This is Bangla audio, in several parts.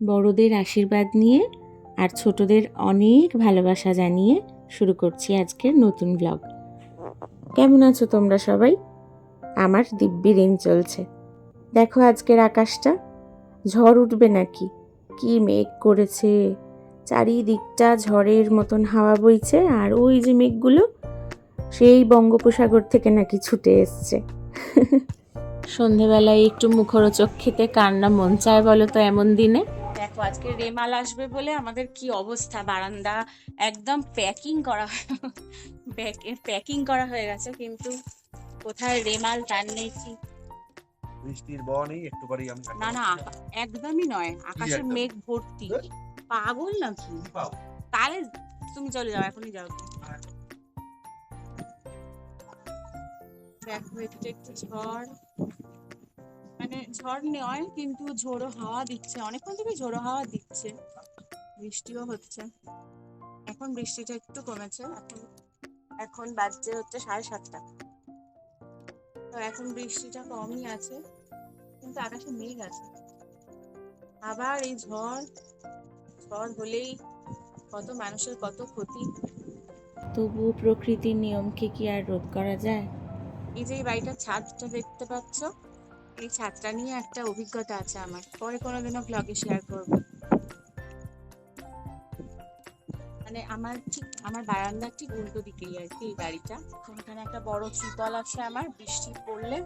বড়দের আশীর্বাদ নিয়ে আর ছোটদের অনেক ভালোবাসা জানিয়ে শুরু করছি আজকের নতুন ব্লগ। কেমন আছো তোমরা সবাই? আমার দিব্যি দিন চলছে। দেখো আজকের আকাশটা, ঝড় উঠবে নাকি, কি মেঘ করেছে, চারিদিকটা ঝড়ের মতন হাওয়া বইছে। আর ওই যে মেঘগুলো সেই বঙ্গোপসাগর থেকে নাকি ছুটে এসছে। সন্ধেবেলায় একটু মুখরোচক খেতে কার না মন চায় বলো তো এমন দিনে? দেখো আজকে রেমাল আসবে বলে আমাদের কি অবস্থা, বারান্দা একদম প্যাকিং করা হয়ে গেছে, কিন্তু কোথায় রেমাল তার নেই। কি বৃষ্টির বওয়া নেই, একটু পরেই আমি না না, একদমই নয়, আকাশে মেঘ ভর্তি। পাগল নাকি? তাহলে তুমি চলে যাও, এখনই যাও। দেখো একটু একটু ঝড়, মানে ঝড় নয় কিন্তু ঝোড়ো হাওয়া দিচ্ছে, অনেকক্ষণ থেকে ঝোড়ো হাওয়া দিচ্ছে, বৃষ্টিও হচ্ছে। এখন বৃষ্টিটা একটু কমেছে, এখন বাজছে হচ্ছে 7:30। তো এখন বৃষ্টিটা কমই আছে, কিন্তু আকাশে মেঘ আছে। আবার এই ঝড় হলেই কত মানুষের কত ক্ষতি। তবুও প্রকৃতির নিয়মকে কি আর রোধ করা যায়? এই যে এই বাড়িটার ছাদটা দেখতে পাচ্ছ, এই ছাদটা নিয়ে একটা অভিজ্ঞতা আছে আমার, পরে কোনোদিনও ব্লগে শেয়ার করবো। মানে আমার বারান্দার ঠিক উল্টো দিকেই আর কি এই বাড়িটা। এখানে একটা বড় ত্রিপল আছে আমার, বৃষ্টি পড়লে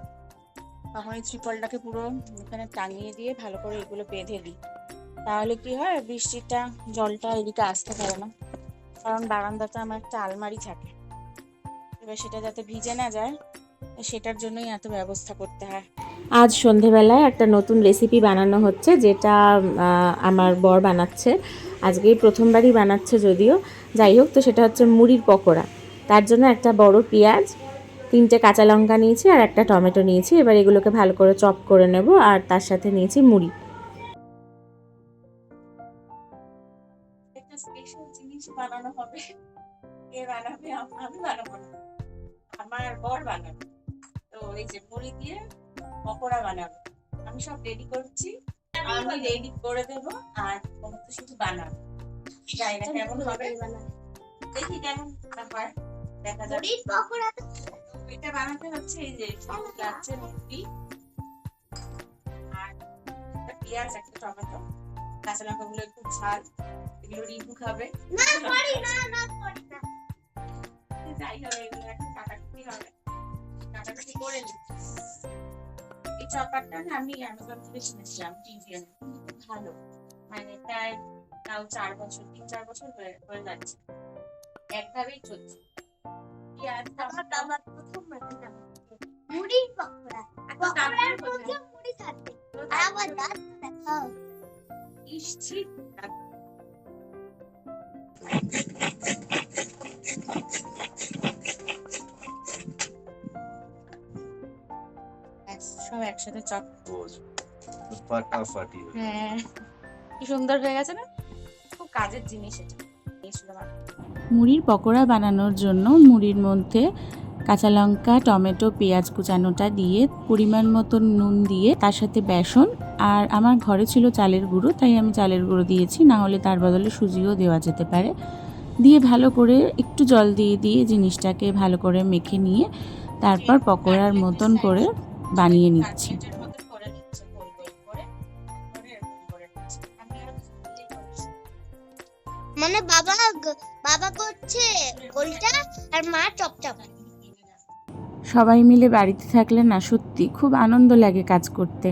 তখন এই ত্রিপলটাকে পুরো এখানে টাঙিয়ে দিয়ে ভালো করে এগুলো বেঁধে দিই। তাহলে কি হয়, বৃষ্টিটা জলটা এদিকে আসতে পারে না, কারণ বারান্দাতে আমার একটা আলমারি থাকে। এবার সেটা যাতে ভিজে না যায়, সেটার জন্যই এত ব্যবস্থা করতে হয়। আজ সন্ধেবেলায় একটা নতুন রেসিপি বানানো হচ্ছে, যেটা আমার বর বানাচ্ছে। আজকেই প্রথমবারই বানাচ্ছে যদিও, যাই হোক। তো সেটা হচ্ছে মুড়ির পকোড়া। তার জন্য একটা বড় পেঁয়াজ, 3টে কাঁচা লঙ্কা নিয়েছি আর একটা টমেটো নিয়েছি। এবার এগুলোকে ভালো করে চপ করে নেব, আর তার সাথে নিয়েছি মুড়ি। একটা স্পেশাল জিনিস বানানো হবে। কে বানাবে? আমি বানাবো না, আমার বর বানাবে। তো এই যে মুড়ি দিয়ে পকোড়া বানাবো, আমি সব রেডি করছি, আমি রেডি করে দেবো, আর তো শুধু বানাবো। জানি না কেমন হবে, দেখি কেমন হয়, দেখা যাবে। এটা বানাতে হচ্ছে এই যে লাগছে মুড়ি আর একটা পেঁয়াজ, একটা টমেটো, কাঁচা লঙ্কা গুলো একটু ঝাল, এগুলো রিভু খাবে। যাই হবে, এগুলো এখন কাটাকুটি হবে, কাটাকুটি করে নিই। এই চপারটা না আমি অ্যামাজন থেকে কিনেছিলাম, টিভিএন, খুব ভালো। মানে প্রায় তাও 3-4 বছর হয়ে যাচ্ছে, একভাবেই চলছে। মুড়ির পকোড়া, পকোড়ার মধ্যে মুড়ি থাকে, আর আবার দাঁত দেখাও। সব একসাথে চপ, ফাটাফাটি। হ্যাঁ কি সুন্দর হয়ে গেছে না? খুব কাজের জিনিস এটা। মুড়ির পকোড়া বানানোর জন্য মুড়ির মধ্যে কাঁচা লঙ্কা, টমেটো, পেঁয়াজ কুচানোটা দিয়ে, পরিমাণ মতন নুন দিয়ে, তার সাথে বেসন, আর আমার ঘরে ছিল চালের গুঁড়ো, তাই আমি চালের গুঁড়ো দিয়েছি, না হলে তার বদলে সুজিও দেওয়া যেতে পারে। দিয়ে ভালো করে একটু জল দিয়ে দিয়ে জিনিসটাকে ভালো করে মেখে নিয়ে তারপর পকোড়ার মতন করে বানিয়ে নিচ্ছি। মানে বাবা করছে গোলটা আর মা চপচপ। সবাই মিলে বাড়িতে থাকলে না সত্যি খুব আনন্দ লাগে কাজ করতে,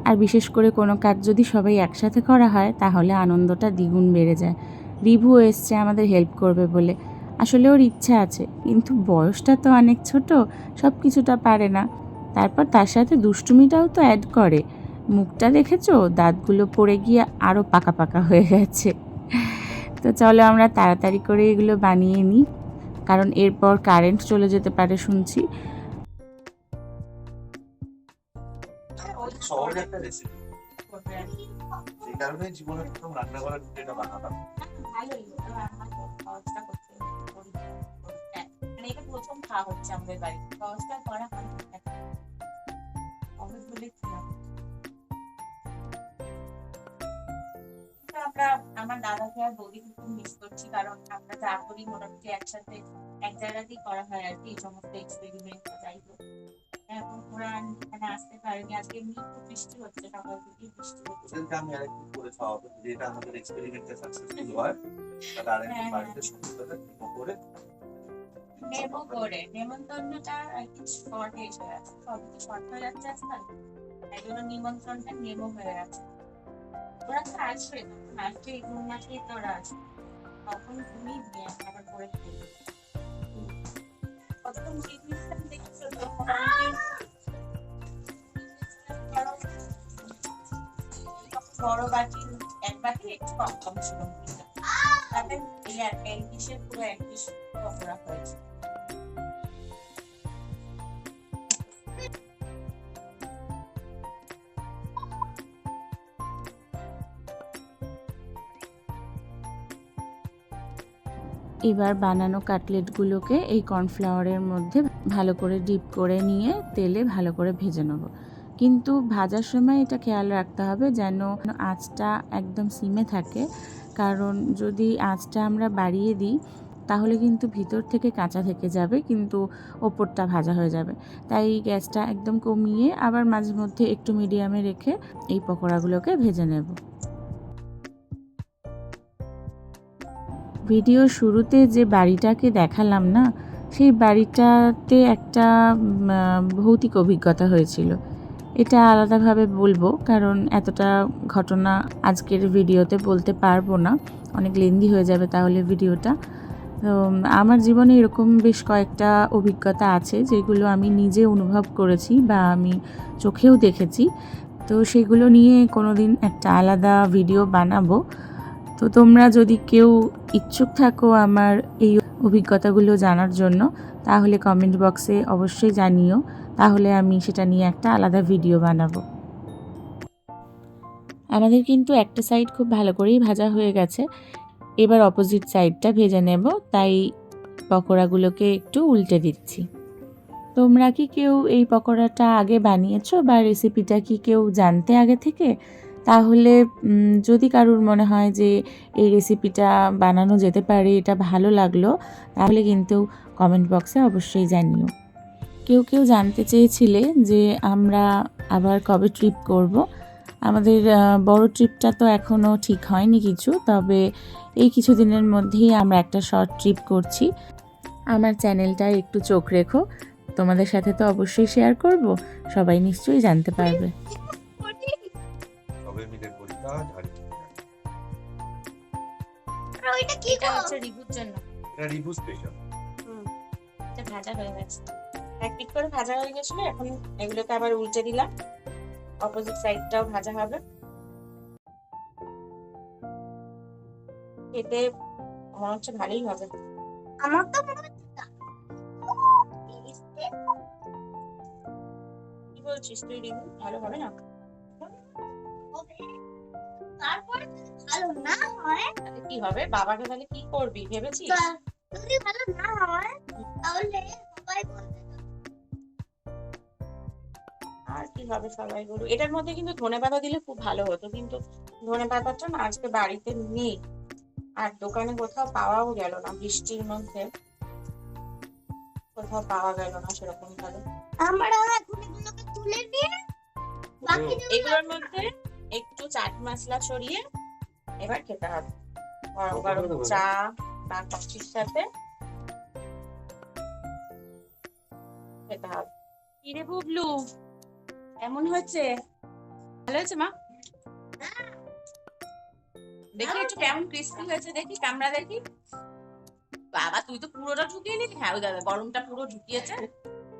আর বিশেষ করে কোনো কাজ যদি সবাই একসাথে করা হয় তাহলে আনন্দটা দ্বিগুণ বেড়ে যায়। রিভু এসছে আমাদের হেল্প করবে বলে, আসলে ওর ইচ্ছা আছে, কিন্তু বয়সটা তো অনেক ছোট, সব কিছুটা পারে না। তারপর তার সাথে দুষ্টুমিটাও তো অ্যাড করে। মুখটা দেখেছো, দাঁতগুলো পড়ে গিয়ে আরও পাকা পাকা হয়ে গেছে। তো চলো আমরা তাড়াতাড়ি করে এগুলো বানিয়ে নিই, কারণ এরপর কারেন্ট চলে যেতে পারে শুনছি। সহজ একটা রেসিপি, এই কারণে জীবনে প্রথম রান্না করার ভিডিওটা বানাতাম। ভালোই, মানে এটা প্রথম খাওয়া হচ্ছে আমাদের বাড়ি, সহজটা করা হয় অনেক বলে ছিলাম। আমার দাদাকে আর বৌদিকে খুব মিস করছি, কারণ আমরা যা করি মোটামুটি একসাথে এক জায়গাতেই করা হয় আর কি, এই সমস্ত এক্সপেরিমেন্ট যাই হোক। এখন ওরা এখানে আসতে পারেনি, আজকে এমনি খুব বৃষ্টি হচ্ছে, সকাল থেকেই বৃষ্টি হচ্ছে। ওদেরকে আমি আরেকটু করে খাওয়াবো, যদি এটা আমাদের এক্সপেরিমেন্টটা সাকসেসফুল হয় তাহলে আরেকটু বাড়িতে সমস্তটা করে নেমো করে নেমন্তন্নটা আর কি শর্ট এসে আছে, সবই তো শর্ট হয়ে যাচ্ছে আজকাল, তাই জন্য নিমন্ত্রণটা নেমো হয়ে আছে। ওরা তো আসবে, তখন আসবে এই 2 মাসেই তো ওরা আসবে, তখন তুমি আবার করে ফেলবে। প্রথম জিনিসটা দেখছো তখন বড় বাটি, এক বাটি একটু কম কম ছিল, তাতে এই আর এক ডিশের পুরো এক ডিশ পকোড়া হয়েছে। এবার বানানো কাটলেটগুলোকে এই কর্নফ্লাওয়ারের মধ্যে ভালো করে ডিপ করে নিয়ে তেলে ভালো করে ভেজে নেব। কিন্তু ভাজার সময় এটা খেয়াল রাখতে হবে যেন আঁচটা একদম সিমে থাকে, কারণ যদি আঁচটা আমরা বাড়িয়ে দিই তাহলে কিন্তু ভিতর থেকে কাঁচা থেকে যাবে, কিন্তু ওপরটা ভাজা হয়ে যাবে। তাই গ্যাসটা একদম কমিয়ে আবার মাঝে মধ্যে একটু মিডিয়ামে রেখে এই পকোড়াগুলোকে ভেজে নেব। ভিডিওর শুরুতে যে বাড়িটাকে দেখালাম না, সেই বাড়িটাতে একটা ভৌতিক অভিজ্ঞতা হয়েছিল। এটা আলাদাভাবে বলবো, কারণ এতটা ঘটনা আজকের ভিডিওতে বলতে পারবো না, অনেক লেন্দি হয়ে যাবে তাহলে ভিডিওটা। তো আমার জীবনে এরকম বেশ কয়েকটা অভিজ্ঞতা আছে যেগুলো আমি নিজে অনুভব করেছি বা আমি চোখেও দেখেছি। তো সেগুলো নিয়ে কোনোদিন একটা আলাদা ভিডিও বানাবো। তো তোমরা যদি কেউ ইচ্ছুক থাকো আমার এই অভিজ্ঞতাগুলো জানার জন্য, তাহলে কমেন্ট বক্সে অবশ্যই জানিও, তাহলে আমি সেটা নিয়ে একটা আলাদা ভিডিও বানাবো। আমাদের কিন্তু একটা সাইড খুব ভালো করেই ভাজা হয়ে গেছে, এবার অপোজিট সাইডটা ভেজে নেব, তাই পকোড়াগুলোকে একটু উল্টে দিচ্ছি। তোমরা কি কেউ এই পকোড়াটা আগে বানিয়েছো বা রেসিপিটা কি কেউ জানতে আগে থেকে? তাহলে যদি কারুর মনে হয় যে এই রেসিপিটা বানানো যেতে পারে, এটা ভালো লাগলো, তাহলে কিন্তু কমেন্ট বক্সে অবশ্যই জানিও। কেউ কেউ জানতে চেয়েছিলে যে আমরা আবার কবে ট্রিপ করব। আমাদের বড় ট্রিপটা তো এখনও ঠিক হয়নি কিছু, তবে এই কিছুদিনের মধ্যেই আমরা একটা শর্ট ট্রিপ করছি। আমার চ্যানেলটা একটু চোখ রেখো, তোমাদের সাথে তো অবশ্যই শেয়ার করব, সবাই নিশ্চয়ই জানতে পারবে। সবাই মিলে করি কাজ আর আর ওইটা কি এটা গো? হচ্ছে রিভুর জন্য, এটা রিভু স্পেশাল। এটা ভাজা হয়ে গেছে, এক পিট করে ভাজা হয়ে গেছিল, এখন এগুলোকে আবার উল্টে দিলাম, অপোজিট সাইডটাও ভাজা হবে। খেতে মনে হচ্ছে ভালোই হবে। আমার তো মনে হচ্ছে কি বলছিস তুই রিভু, ভালো হবে না? তারপরে যদি ভালো না হয়, তাহলে কি হবে? বাবাকে তাহলে কি করবি ভেবেছিস? যদি ভালো না হয় তাহলে সবাই বলবে আর কি হবে সবাই বলুক। এটার মধ্যে কিন্তু ধনেপাতা দিলে খুব ভালো হতো, কিন্তু ধনেপাতাটা না আজকে বাড়িতে নেই, আর দোকানে কোথাও পাওয়াও গেল না, বৃষ্টির মধ্যে কোথাও পাওয়া গেল না সেরকম ভাবে। আমরা এখন এগুলোকে তুলে দিয়ে বাকি এগুলোর মধ্যে একটু চাট মশলা ছড়িয়ে এবার খেতে হবে গরম গরম চা বা কফির সাথে খেতে হবে। কি রে বুবলু, কেমন হয়েছে? ভালো হয়েছে মা? দেখি একটু কেমন ক্রিস্পি হয়েছে, দেখি কামড়া দেখি। বাবা তুই তো পুরোটা ঢুকিয়ে নিলি। হ্যাঁ ওই দাদা গরমটা পুরো ঢুকিয়েছে,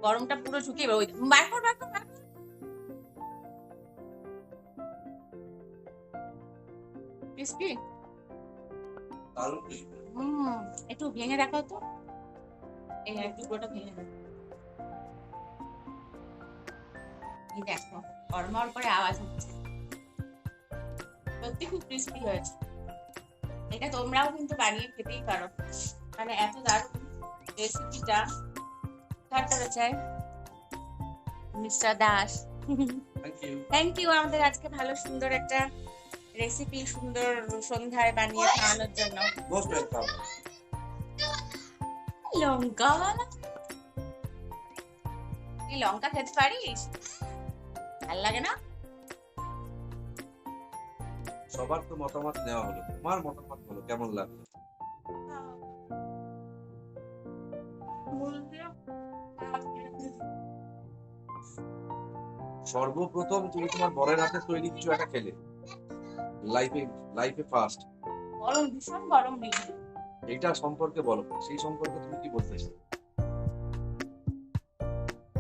গরমটা পুরো ঢুকিয়ে ওই বার কর বার কর বার কর। ক্রিস্পি একটু ভেঙে দেখাও তো, এই এক টুকরোটা ভেঙে দেখো। এই দেখো কড়মড় করে আওয়াজ হচ্ছে, সত্যি খুব ক্রিস্পি হয়েছে। এটা তোমরাও কিন্তু বানিয়ে খেতেই পারো, মানে এত দারুণ রেসিপিটা। কার করেছে? Mister Das. Thank you. Thank you আমাদের আজকে ভালো সুন্দর একটা রেসিপি সুন্দর সন্ধ্যায় বানিয়ে খাওয়ানোর জন্য। Most welcome. লঙ্কা এই লঙ্কা খেতে পারিস? ভাল লাগে না? সবার তো মতামত নেওয়া হলো, তোমার মতামত হলো কেমন লাগলো? সর্বপ্রথম তুমি তোমার বরের হাতে তৈরি কিছু একটা খেলে, লাইফে লাইফে ফার্স্ট, গরম, ভীষণ গরম দিন। এইটা সম্পর্কে বলো, সেই সম্পর্কে তুমি কি বলতে চাও?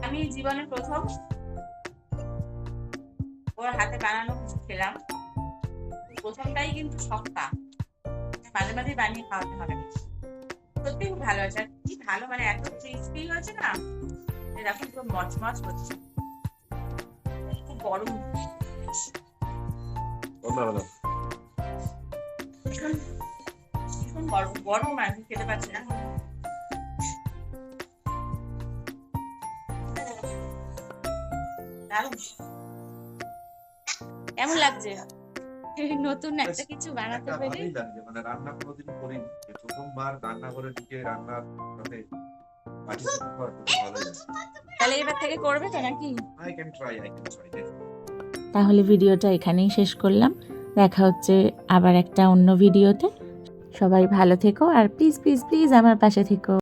আমি জীবনে প্রথম ওর হাতে বানানো কিছু খেলাম। প্রথমটাই কিন্তু শক্তা, মাঝে মাঝে বানিয়ে খাওয়াতে হবে। সত্যি খুব ভালো হয়েছে, আর কি ভালো, মানে এত ক্রিস্পি হয়েছে না, এরকম পুরো মচমচ হচ্ছে। খুব গরম, ধন্যবাদ। ভীষণ ভীষণ গরম গরম, আমি খেতে পারছি না। দারুণ। কেমন লাগছে নতুন একটা কিছু বানাতে একটা পেরে? ভালোই লাগছে, মানে রান্না কোনোদিন করিনি, এই প্রথমবার রান্নাঘরে ঢুকে রান্নার সাথে পার্টিসিপেট করা খুব ভালো লাগছে। তাহলে এবার থেকে করবে তো নাকি? I can try. তাহলে ভিডিওটা এখানেই শেষ করলাম। দেখা হচ্ছে আবার একটা অন্য ভিডিওতে। সবাই ভালো থেকো আর প্লিজ প্লিজ প্লিজ আমার পাশে থেকো।